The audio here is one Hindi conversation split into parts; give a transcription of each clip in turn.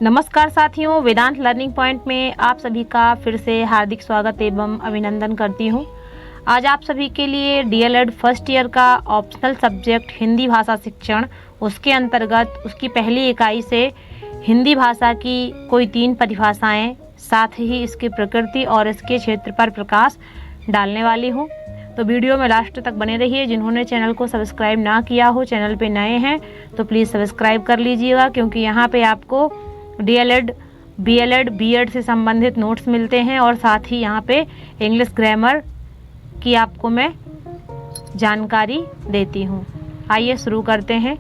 नमस्कार साथियों, वेदांत लर्निंग पॉइंट में आप सभी का फिर से हार्दिक स्वागत एवं अभिनंदन करती हूँ। आज आप सभी के लिए डीएलएड फर्स्ट ईयर का ऑप्शनल सब्जेक्ट हिंदी भाषा शिक्षण, उसके अंतर्गत उसकी पहली इकाई से हिंदी भाषा की कोई 3 परिभाषाएं, साथ ही इसकी प्रकृति और इसके क्षेत्र पर प्रकाश डालने वाली हूँ। तो वीडियो में लास्ट तक बने रहिए। जिन्होंने चैनल को सब्सक्राइब ना किया हो, चैनल पे नए हैं तो प्लीज़ सब्सक्राइब कर लीजिएगा, क्योंकि यहाँ पे आपको डीएलएड, बीएलएड, बीएड से संबंधित नोट्स मिलते हैं और साथ ही यहाँ पे इंग्लिश ग्रामर की आपको मैं जानकारी देती हूँ। आइए शुरू करते हैं।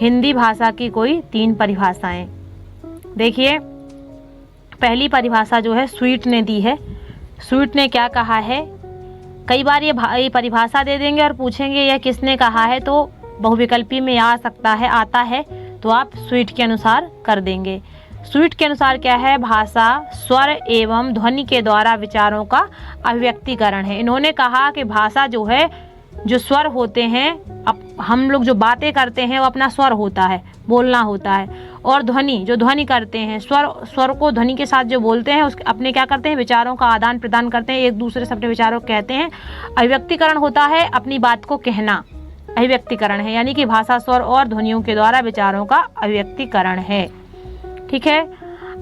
हिंदी भाषा की कोई 3 परिभाषाएं। देखिए, पहली परिभाषा जो है स्वीट ने दी है। स्वीट ने क्या कहा है? कई बार ये परिभाषा दे देंगे और पूछेंगे यह किसने कहा है, तो बहुविकल्पी में आ सकता है, आता है तो आप स्वीट के अनुसार कर देंगे। स्वीट के अनुसार क्या है? भाषा स्वर एवं ध्वनि के द्वारा विचारों का अभिव्यक्तिकरण है। इन्होंने कहा कि भाषा जो है, जो स्वर होते हैं, अब हम लोग जो बातें करते हैं वो अपना स्वर होता है, बोलना होता है, और ध्वनि जो ध्वनि करते हैं, स्वर को ध्वनि के साथ जो बोलते हैं उसके अपने क्या करते हैं? विचारों का आदान प्रदान करते हैं, एक दूसरे से अपने विचारों को कहते हैं। अभिव्यक्तिकरण होता है अपनी बात को कहना, अभिव्यक्तिकरण है, यानी कि भाषा स्वर और ध्वनियों के द्वारा विचारों का अभिव्यक्तिकरण है। ठीक है।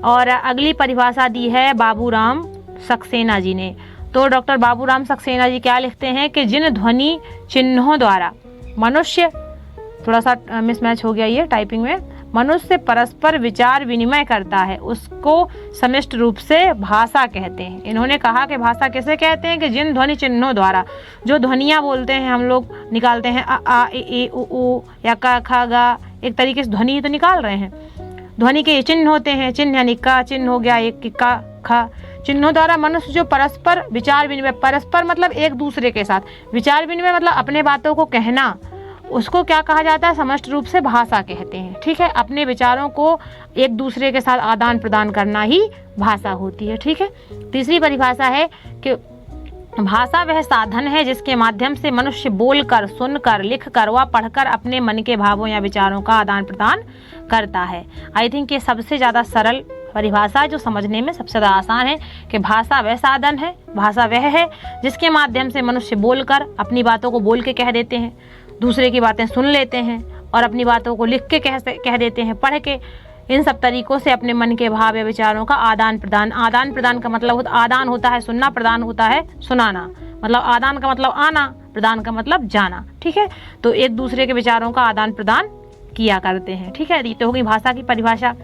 और अगली परिभाषा दी है बाबूराम सक्सेना जी ने। तो डॉक्टर बाबूराम सक्सेना जी क्या लिखते हैं कि जिन ध्वनि चिन्हों द्वारा मनुष्य, थोड़ा सा मिसमैच हो गया ये टाइपिंग में, मनुष्य परस्पर विचार विनिमय करता है उसको समष्टि रूप से भाषा कहते हैं। इन्होंने कहा कि भाषा कैसे कहते हैं कि जिन ध्वनि चिन्हों द्वारा, जो ध्वनियाँ बोलते हैं हम लोग निकालते हैं, अ आ ए उ या क ख ग, एक तरीके से ध्वनि तो निकाल रहे हैं। ध्वनि के चिन्ह होते हैं, चिन्ह यानी का चिन्ह हो गया, एक का ख, चिन्हों द्वारा मनुष्य जो परस्पर विचार विनिमय, परस्पर मतलब एक दूसरे के साथ, विचार विनिमय मतलब अपने बातों को कहना, उसको क्या कहा जाता है? समष्टि रूप से भाषा कहते हैं। ठीक है। अपने विचारों को एक दूसरे के साथ आदान प्रदान करना ही भाषा होती है। ठीक है। तीसरी परिभाषा है कि भाषा वह साधन है जिसके माध्यम से मनुष्य बोलकर, सुनकर, लिखकर व पढ़कर अपने मन के भावों या विचारों का आदान प्रदान करता है। आई थिंक ये सबसे ज़्यादा सरल परिभाषा, जो समझने में सबसे ज़्यादा आसान है कि भाषा वह साधन है, भाषा वह है जिसके माध्यम से मनुष्य बोलकर अपनी बातों को बोल के कह देते हैं, दूसरे की बातें सुन लेते हैं और अपनी बातों को लिख के कह देते हैं, पढ़ के। इन सब तरीकों से अपने मन के भाव या विचारों का आदान प्रदान, आदान प्रदान का मतलब आदान होता है सुनना, प्रदान होता है सुनाना, मतलब आदान का मतलब आना, प्रदान का मतलब जाना। ठीक है। तो एक दूसरे के विचारों का आदान प्रदान किया करते हैं। ठीक है। ये तो होगी भाषा की परिभाषा।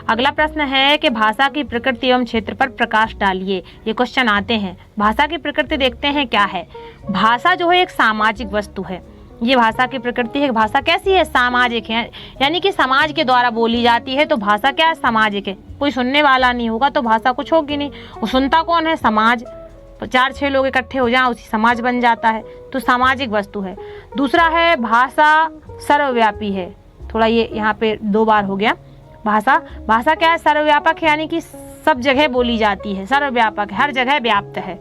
अगला प्रश्न है कि भाषा की प्रकृति एवं क्षेत्र पर प्रकाश डालिए। ये क्वेश्चन आते हैं। भाषा की प्रकृति देखते हैं क्या है। भाषा जो है एक सामाजिक वस्तु है। ये भाषा की प्रकृति है। भाषा कैसी है? सामाजिक है, यानी कि समाज के द्वारा बोली जाती है। तो भाषा क्या है? सामाजिक है। कोई सुनने वाला नहीं होगा तो भाषा कुछ होगी नहीं। वो सुनता कौन है? समाज। 4-6 लोग इकट्ठे हो जाएं, उसी समाज बन जाता है। तो सामाजिक वस्तु है। दूसरा है भाषा सर्वव्यापी है। थोड़ा ये यहाँ पे 2 बार हो गया। भाषा क्या है? सर्वव्यापक है, यानी कि सब जगह बोली जाती है, सर्वव्यापक, हर जगह व्याप्त है।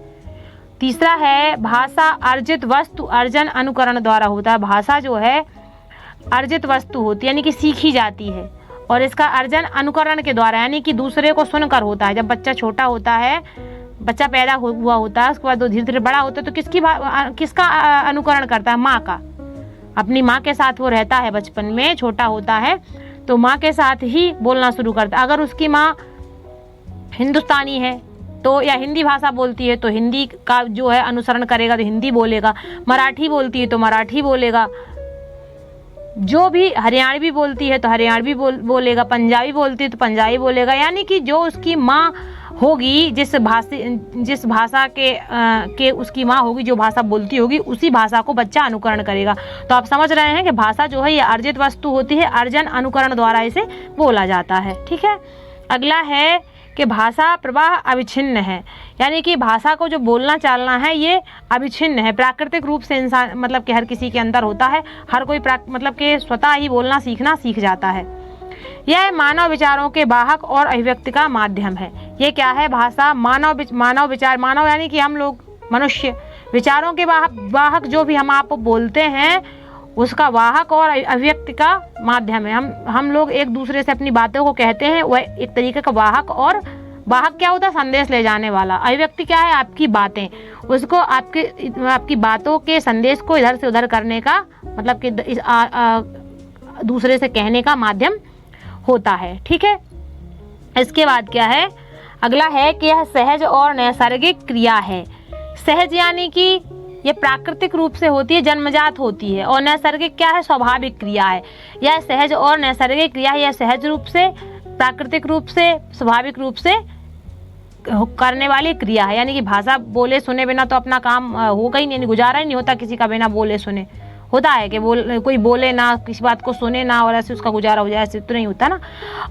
तीसरा है भाषा अर्जित वस्तु अर्जन अनुकरण द्वारा होता है। भाषा जो है अर्जित वस्तु होती है, यानी कि सीखी जाती है, और इसका अर्जन अनुकरण के द्वारा, यानी कि दूसरे को सुनकर होता है। जब बच्चा छोटा होता है, बच्चा पैदा हुआ होता है, उसके बाद धीरे धीरे बड़ा होता है, तो किसका अनुकरण करता है? माँ का। अपनी माँ के साथ वो रहता है, बचपन में छोटा होता है तो माँ के साथ ही बोलना शुरू करता है। अगर उसकी माँ हिंदुस्तानी है तो, या हिंदी भाषा बोलती है तो हिंदी का जो है अनुसरण करेगा, तो हिंदी बोलेगा। मराठी बोलती है तो मराठी बोलेगा। जो भी हरियाणवी बोलती है तो हरियाणवी बोलेगा। पंजाबी बोलती है तो पंजाबी बोलेगा। यानी कि जो उसकी माँ होगी, जिस भाषा के उसकी माँ होगी, जो भाषा बोलती होगी, उसी भाषा को बच्चा अनुकरण करेगा। तो आप समझ रहे हैं कि भाषा जो है ये अर्जित वस्तु होती है, अर्जन अनुकरण द्वारा इसे बोला जाता है। ठीक है। अगला है कि भाषा प्रवाह अविच्छिन्न है, यानी कि भाषा को जो बोलना चालना है ये अविच्छिन्न है। प्राकृतिक रूप से इंसान, मतलब कि हर किसी के अंदर होता है। हर कोई मतलब कि स्वतः ही बोलना सीख जाता है। यह मानव विचारों के वाहक और अभिव्यक्ति का माध्यम है। ये क्या है? भाषा मानव विचार, मानव यानी कि हम लोग, मनुष्य, विचारों के वाहक जो भी हम आप बोलते हैं उसका वाहक और अभिव्यक्ति का माध्यम है। हम लोग एक दूसरे से अपनी बातों को कहते हैं, वह एक तरीके का वाहक। और वाहक क्या होता है? संदेश ले जाने वाला। अभिव्यक्ति क्या है? आपकी बातें, उसको आपकी बातों के संदेश को इधर से उधर करने का मतलब कि दूसरे से कहने का माध्यम होता है। ठीक है, इसके बाद क्या है? अगला है कि यह सहज और नैसर्गिक क्रिया है। सहज यानी कि ये प्राकृतिक रूप से होती है, जन्मजात होती है। और नैसर्गिक क्या है? स्वाभाविक क्रिया है। यह सहज और नैसर्गिक क्रिया है, यह सहज रूप से, प्राकृतिक रूप से, स्वाभाविक रूप से करने वाली क्रिया है। यानी कि भाषा बोले सुने बिना तो अपना काम होगा ही नहीं, गुजारा ही नहीं होता किसी का बिना बोले सुने। होता है कि कोई बोले ना, किसी बात को सुने ना और ऐसे उसका गुजारा हो जाए, ऐसे तो नहीं होता ना।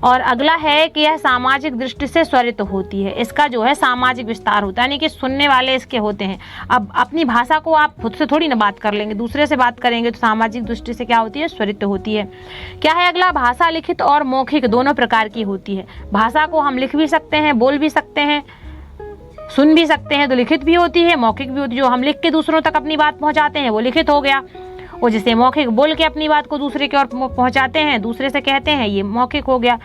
और अगला है कि यह सामाजिक दृष्टि से स्वरित होती है। इसका जो है सामाजिक विस्तार होता है, यानी कि सुनने वाले इसके होते हैं। अब अपनी भाषा को आप खुद से थोड़ी ना बात कर लेंगे, दूसरे से बात करेंगे, तो सामाजिक दृष्टि से क्या होती है? स्वरित होती है। क्या है अगला? भाषा लिखित और मौखिक दोनों प्रकार की होती है। भाषा को हम लिख भी सकते हैं, बोल भी सकते हैं, सुन भी सकते हैं, तो लिखित भी होती है, मौखिक भी होती है। जो हम लिख के दूसरों तक अपनी बात पहुंचाते हैं वो लिखित हो गया, और जिसे मौखिक बोल के अपनी बात को दूसरे की ओर पहुंचाते हैं, दूसरे से कहते हैं, ये मौखिक हो गया।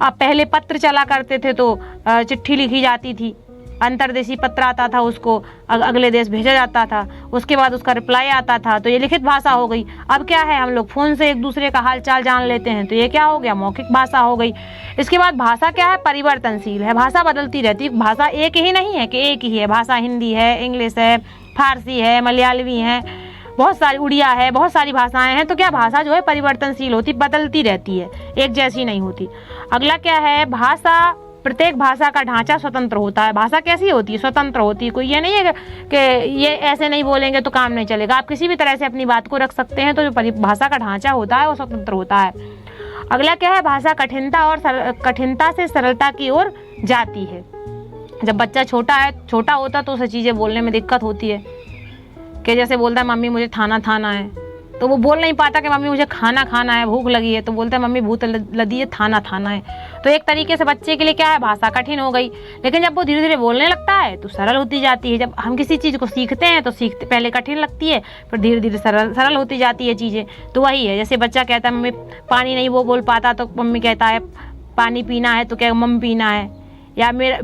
अब पहले पत्र चला करते थे तो चिट्ठी लिखी जाती थी, अंतर्देशीय पत्र आता था, उसको अगले देश भेजा जाता था, उसके बाद उसका रिप्लाई आता था, तो ये लिखित भाषा हो गई। अब क्या है? हम लोग फोन से एक दूसरे का हाल चाल जान लेते हैं, तो ये क्या हो गया? मौखिक भाषा हो गई। इसके बाद भाषा क्या है? परिवर्तनशील है, भाषा बदलती रहती है। भाषा एक ही नहीं है कि एक ही है। भाषा हिंदी है, इंग्लिश है, फारसी है, मलयालवी है, बहुत सारी, उड़िया है, बहुत सारी भाषाएं हैं। तो क्या भाषा जो है परिवर्तनशील होती, बदलती रहती है, एक जैसी नहीं होती। अगला क्या है? भाषा, प्रत्येक भाषा का ढांचा स्वतंत्र होता है। भाषा कैसी होती है? स्वतंत्र होती है। कोई ये नहीं है कि ये ऐसे नहीं बोलेंगे तो काम नहीं चलेगा। आप किसी भी तरह से अपनी बात को रख सकते हैं। तो जो भाषा का ढांचा होता है वो स्वतंत्र होता है। अगला क्या है? भाषा कठिनता से सरलता की ओर जाती है। जब बच्चा छोटा होता तो उसे चीजें बोलने में दिक्कत होती है, कि जैसे बोलता है मम्मी मुझे खाना है, तो वो बोल नहीं पाता कि मम्मी मुझे खाना है, भूख लगी है, तो बोलता है मम्मी भूख लगी है, खाना है। तो एक तरीके से बच्चे के लिए क्या है? भाषा कठिन हो गई। लेकिन जब वो धीरे धीरे बोलने लगता है तो सरल होती जाती है। जब हम किसी चीज़ को सीखते हैं तो पहले कठिन लगती है, फिर धीरे धीरे सरल होती जाती है चीज़ें। तो वही है, जैसे बच्चा कहता है मम्मी पानी नहीं वो बोल पाता, तो मम्मी कहता है पानी पीना है, तो क्या मम्मी पीना है। या मेरे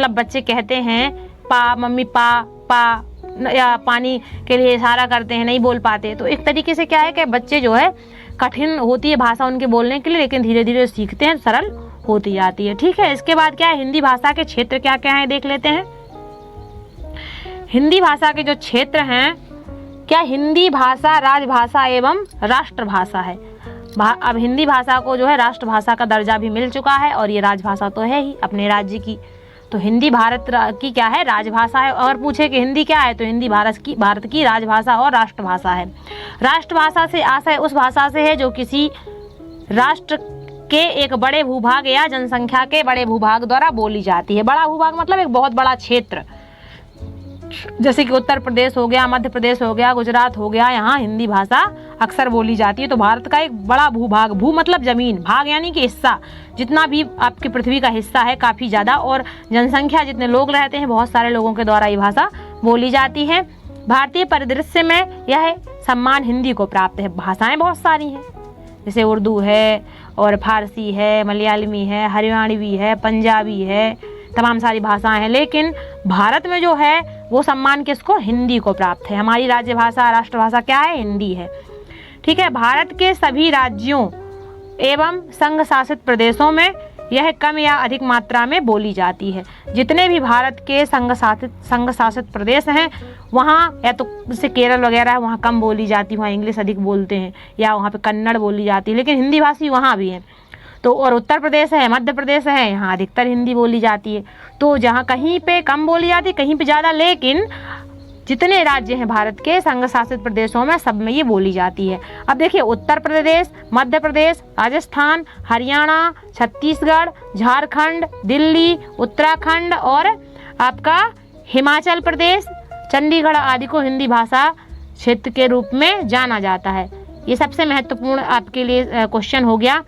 बच्चे कहते हैं मम्मी पा या पानी के लिए इशारा करते हैं, नहीं बोल पाते। तो एक तरीके से क्या है कि बच्चे जो है कठिन होती है भाषा उनके बोलने के लिए, लेकिन धीरे धीरे सीखते हैं, सरल होती जाती है। ठीक है, इसके बाद क्या है? हिंदी भाषा के क्षेत्र क्या क्या है देख लेते हैं। हिंदी भाषा के जो क्षेत्र हैं, क्या हिंदी भाषा राजभाषा एवं राष्ट्रभाषा है। अब हिंदी भाषा को जो है राष्ट्रभाषा का दर्जा भी मिल चुका है, और ये राजभाषा तो है ही अपने राज्य की। तो हिंदी भारत की क्या है? राजभाषा है। और पूछे कि हिंदी क्या है, तो हिंदी भारत की राजभाषा और राष्ट्रभाषा है। राष्ट्रभाषा से आशय उस भाषा से है जो किसी राष्ट्र के एक बड़े भूभाग या जनसंख्या के बड़े भूभाग द्वारा बोली जाती है। बड़ा भूभाग मतलब एक बहुत बड़ा क्षेत्र, जैसे कि उत्तर प्रदेश हो गया, मध्य प्रदेश हो गया, गुजरात हो गया, यहाँ हिंदी भाषा अक्सर बोली जाती है। तो भारत का एक बड़ा भूभाग, भू मतलब जमीन, भाग यानी कि हिस्सा, जितना भी आपकी पृथ्वी का हिस्सा है काफ़ी ज़्यादा, और जनसंख्या जितने लोग रहते हैं बहुत सारे लोगों के द्वारा ये भाषा बोली जाती है। भारतीय परिदृश्य में यह सम्मान हिंदी को प्राप्त है। भाषाएँ बहुत सारी हैं, जैसे उर्दू है और फारसी है, मलयालवी है, हरियाणवी है, पंजाबी है, तमाम सारी भाषाएं हैं। लेकिन भारत में जो है वो सम्मान किसको? हिंदी को प्राप्त है। हमारी राज्य भाषा, राष्ट्रभाषा क्या है? हिंदी है। ठीक है, भारत के सभी राज्यों एवं संघ शासित प्रदेशों में यह कम या अधिक मात्रा में बोली जाती है। जितने भी भारत के संघ शासित प्रदेश हैं वहाँ, या तो जैसे केरल वगैरह है, वहाँ कम बोली जाती है, वहाँ इंग्लिश अधिक बोलते हैं, या वहाँ पे कन्नड़ बोली जाती है, लेकिन हिंदी भाषी वहाँ भी है। तो और उत्तर प्रदेश है, मध्य प्रदेश है, यहाँ अधिकतर हिंदी बोली जाती है। तो जहाँ कहीं पे कम बोली जाती है, कहीं पे ज़्यादा, लेकिन जितने राज्य हैं भारत के संघ शासित प्रदेशों में सब में ये बोली जाती है। अब देखिए, उत्तर प्रदेश, मध्य प्रदेश, राजस्थान, हरियाणा, छत्तीसगढ़, झारखंड, दिल्ली, उत्तराखंड और आपका हिमाचल प्रदेश, चंडीगढ़ आदि को हिंदी भाषा क्षेत्र के रूप में जाना जाता है। ये सबसे महत्वपूर्ण आपके लिए क्वेश्चन हो गया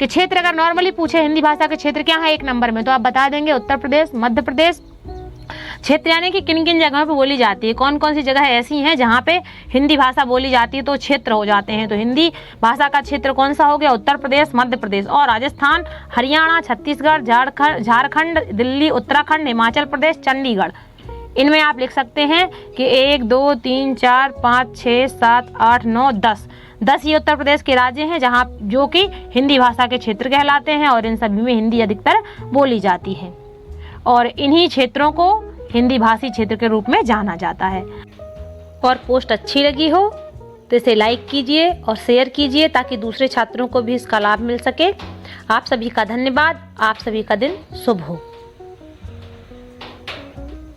कि क्षेत्र अगर नॉर्मली पूछे हिंदी भाषा के क्षेत्र क्या है एक नंबर में, तो आप बता देंगे उत्तर प्रदेश, मध्य प्रदेश, क्षेत्र यानी कि किन किन जगहों पे बोली जाती है, कौन कौन सी जगह ऐसी हैं जहाँ पे हिंदी भाषा बोली जाती है, तो क्षेत्र हो जाते हैं। तो हिंदी भाषा का क्षेत्र कौन सा हो गया? उत्तर प्रदेश, मध्य प्रदेश और राजस्थान, हरियाणा, छत्तीसगढ़, झारखंड, दिल्ली, उत्तराखंड, हिमाचल प्रदेश, चंडीगढ़। इनमें आप लिख सकते हैं कि 1 2 3 4 5 6 7 8 9 10 ये उत्तर प्रदेश के राज्य हैं जहाँ जो कि हिंदी भाषा के क्षेत्र कहलाते हैं और इन सभी में हिंदी अधिकतर बोली जाती है और इन्हीं क्षेत्रों को हिंदी भाषी क्षेत्र के रूप में जाना जाता है। और पोस्ट अच्छी लगी हो तो इसे लाइक कीजिए और शेयर कीजिए ताकि दूसरे छात्रों को भी इसका लाभ मिल सके। आप सभी का धन्यवाद। आप सभी का दिन शुभ हो।